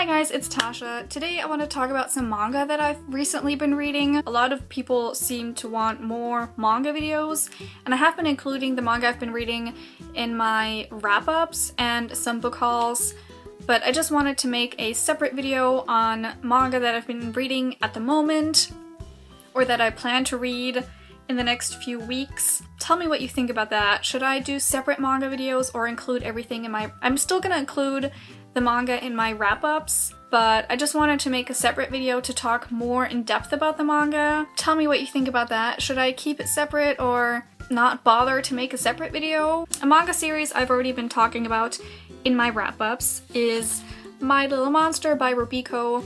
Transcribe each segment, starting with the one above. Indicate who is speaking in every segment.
Speaker 1: Hi guys, it's Tasha. Today I want to talk about some manga that I've recently been reading. A lot of people seem to want more manga videos, and I have been including the manga I've been reading in my wrap-ups and some book hauls, but I just wanted to make a separate video on manga that I've been reading at the moment, or that I plan to read in the next few weeks. Tell me what you think about that. Should I do separate manga videos or include everything in my... I'm still gonna include the manga in my wrap-ups, but I just wanted to make a separate video to talk more in depth about the manga. Tell me what you think about that. Should I keep it separate or not bother to make a separate video? A manga series I've already been talking about in my wrap-ups is My Little Monster by Robiko.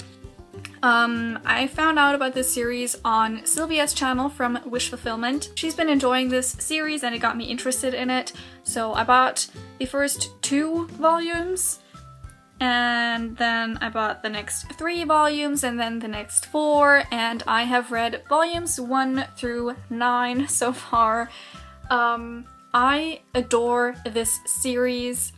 Speaker 1: I found out about this series on Sylvia's channel from Wish Fulfillment. She's been enjoying this series and it got me interested in it, so I bought the first 2 volumes, and then I bought the next 3 volumes, and then the next 4, and I have read volumes 1 through 9 so far. I adore this series.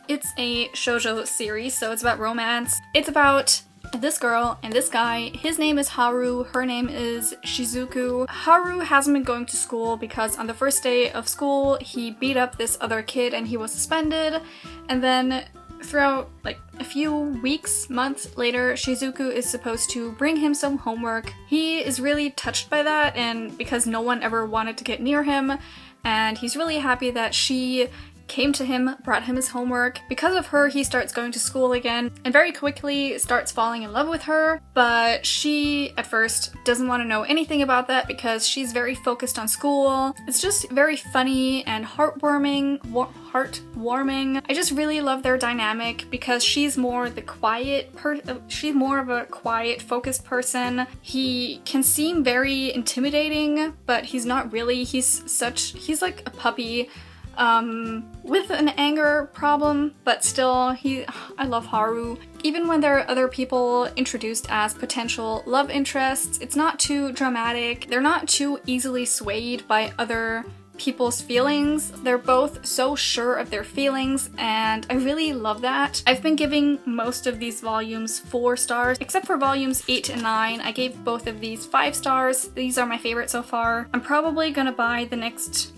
Speaker 1: It's a shoujo series, so it's about romance. It's about this girl and this guy. His name is Haru, her name is Shizuku. Haru hasn't been going to school because on the first day of school he beat up this other kid and he was suspended, and then throughout like a few weeks, months later, Shizuku is supposed to bring him some homework. He is really touched by that, and because no one ever wanted to get near him, and he's really happy that she came to him, brought him his homework. Because of her, he starts going to school again and very quickly starts falling in love with her, but she at first doesn't want to know anything about that because she's very focused on school. It's just very funny and heartwarming. I just really love their dynamic because she's more the she's more of a quiet, focused person. He can seem very intimidating, but he's not really. He's like a puppy with an anger problem, but still, I love Haru. Even when there are other people introduced as potential love interests, it's not too dramatic. They're not too easily swayed by other people's feelings. They're both so sure of their feelings, and I really love that. I've been giving most of these volumes 4 stars, except for volumes 8 and 9. I gave both of these 5 stars. These are my favorite so far. I'm probably gonna buy the next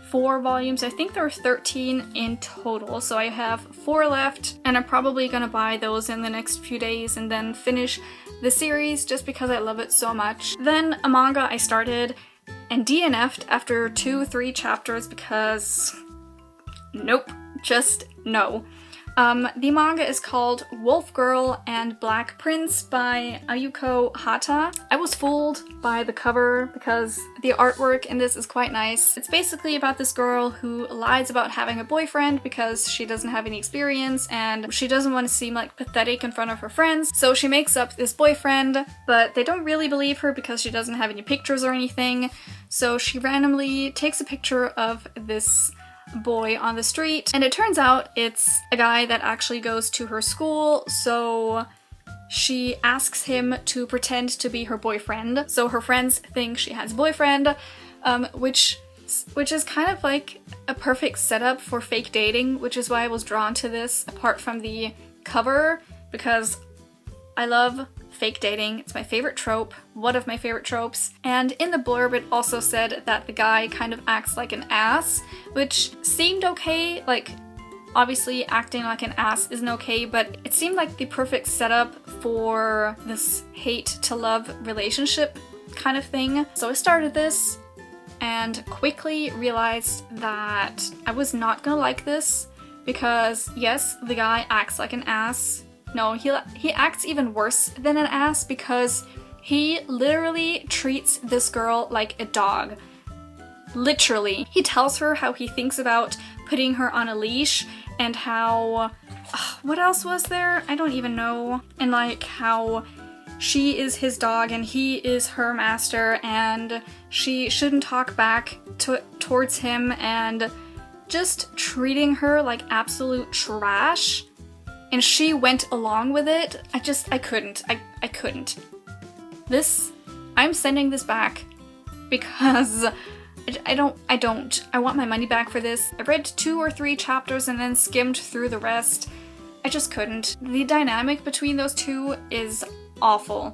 Speaker 1: 4 volumes. I think there are 13 in total, so I have 4 left, and I'm probably gonna buy those in the next few days and then finish the series just because I love it so much. Then a manga I started and DNF'd after 2-3 chapters because nope, just no. The manga is called Wolf Girl and Black Prince by Ayuko Hata. I was fooled by the cover because the artwork in this is quite nice. It's basically about this girl who lies about having a boyfriend because she doesn't have any experience and she doesn't want to seem like pathetic in front of her friends. So she makes up this boyfriend, but they don't really believe her because she doesn't have any pictures or anything. So she randomly takes a picture of this boy on the street, and it turns out it's a guy that actually goes to her school, so she asks him to pretend to be her boyfriend. So her friends think she has a boyfriend, which is kind of like a perfect setup for fake dating, which is why I was drawn to this, apart from the cover, because I love fake dating. It's my favorite trope, one of my favorite tropes. And in the blurb it also said that the guy kind of acts like an ass, which seemed okay. Like, obviously acting like an ass isn't okay, but it seemed like the perfect setup for this hate to love relationship kind of thing. So I started this and quickly realized that I was not gonna like this because yes, the guy acts like an ass. No, he acts even worse than an ass because he literally treats this girl like a dog. Literally. He tells her how he thinks about putting her on a leash and how... what else was there? I don't even know. And like how she is his dog and he is her master and she shouldn't talk back towards him, and just treating her like absolute trash. And she went along with it. I couldn't. I couldn't. I'm sending this back because I want my money back for this. I read 2 or 3 chapters and then skimmed through the rest. I just couldn't. The dynamic between those two is awful.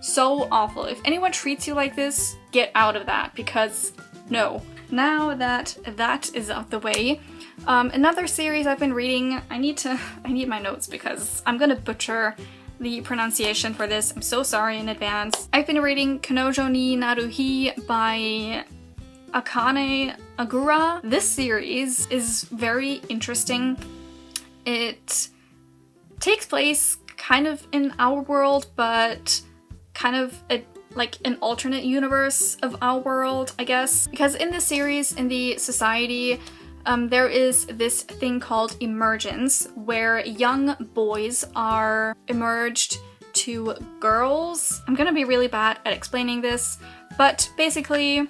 Speaker 1: So awful. If anyone treats you like this, get out of that, because no. Now that that is out the way, another series I've been reading, I need my notes because I'm gonna butcher the pronunciation for this. I'm so sorry in advance. I've been reading Kanojo He by Akane Agura. This series is very interesting. It takes place kind of in our world, but kind of like an alternate universe of our world, I guess. Because in this series, in the society, there is this thing called emergence, where young boys are emerged to girls. I'm gonna be really bad at explaining this, but basically,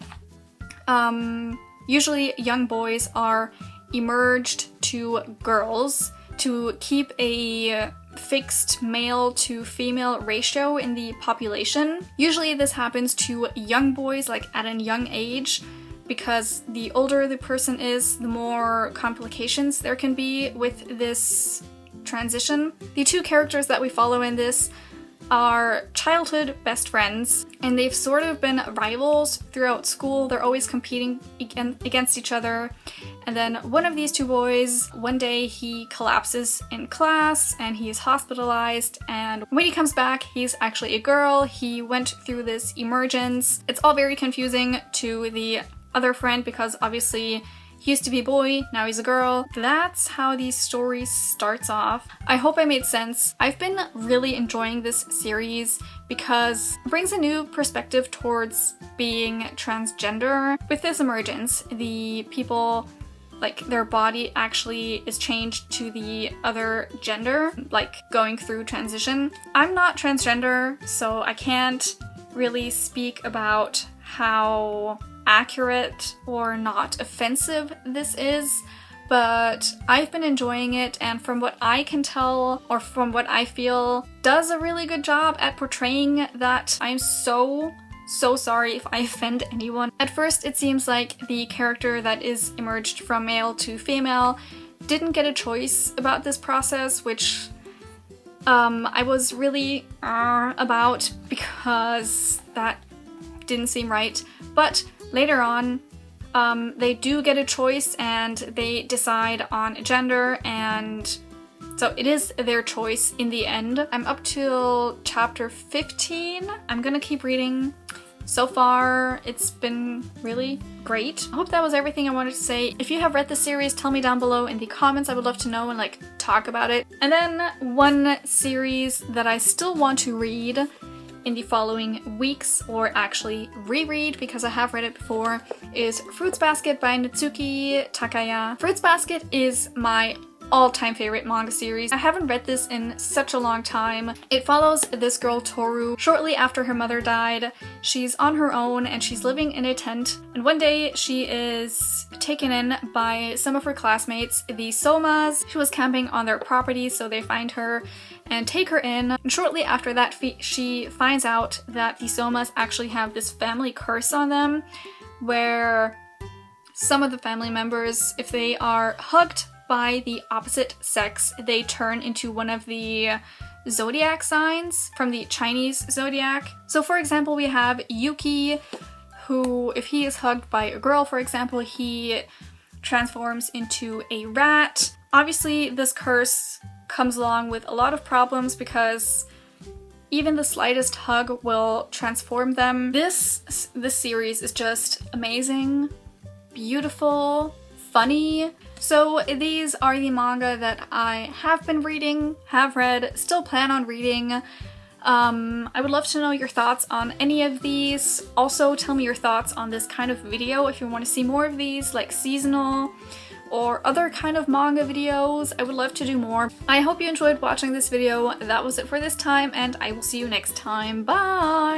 Speaker 1: usually young boys are emerged to girls to keep a fixed male to female ratio in the population. Usually this happens to young boys, like at a young age, because the older the person is, the more complications there can be with this transition. The two characters that we follow in this are childhood best friends, and they've sort of been rivals throughout school. They're always competing against each other. And then one of these two boys, one day he collapses in class and he's hospitalized, and when he comes back, he's actually a girl. He went through this emergence. It's all very confusing to the other friend because obviously he used to be a boy, now he's a girl. That's how the story starts off. I hope I made sense. I've been really enjoying this series because it brings a new perspective towards being transgender. With this emergence, the people, like, their body actually is changed to the other gender, like going through transition. I'm not transgender, so I can't really speak about how accurate or not offensive this is, but I've been enjoying it, and from what I can tell, or from what I feel, does a really good job at portraying that. I'm so sorry if I offend anyone. At first it seems like the character that is emerged from male to female didn't get a choice about this process, which I was really about, because that didn't seem right. But later on, they do get a choice and they decide on a gender, and so it is their choice in the end. I'm up till chapter 15. I'm gonna keep reading. So far, it's been really great. I hope that was everything I wanted to say. If you have read the series, tell me down below in the comments. I would love to know and like talk about it. And then one series that I still want to read in the following weeks, or actually reread because I have read it before, is Fruits Basket by Natsuki Takaya. Fruits Basket is my all-time favorite manga series. I haven't read this in such a long time. It follows this girl Toru shortly after her mother died. She's on her own and she's living in a tent, and one day she is taken in by some of her classmates, the Somas. She was camping on their property, so they find her and take her in. And shortly after that, she finds out that the Somas actually have this family curse on them, where some of the family members, if they are hugged by the opposite sex, they turn into one of the zodiac signs from the Chinese zodiac. So for example, we have Yuki, who, if he is hugged by a girl, for example, he transforms into a rat. Obviously, this curse comes along with a lot of problems because even the slightest hug will transform them. This series is just amazing, beautiful, funny. So these are the manga that I have been reading, have read, still plan on reading. I would love to know your thoughts on any of these. Also, tell me your thoughts on this kind of video if you want to see more of these, like seasonal or other kind of manga videos. I would love to do more. I hope you enjoyed watching this video. That was it for this time, and I will see you next time. Bye!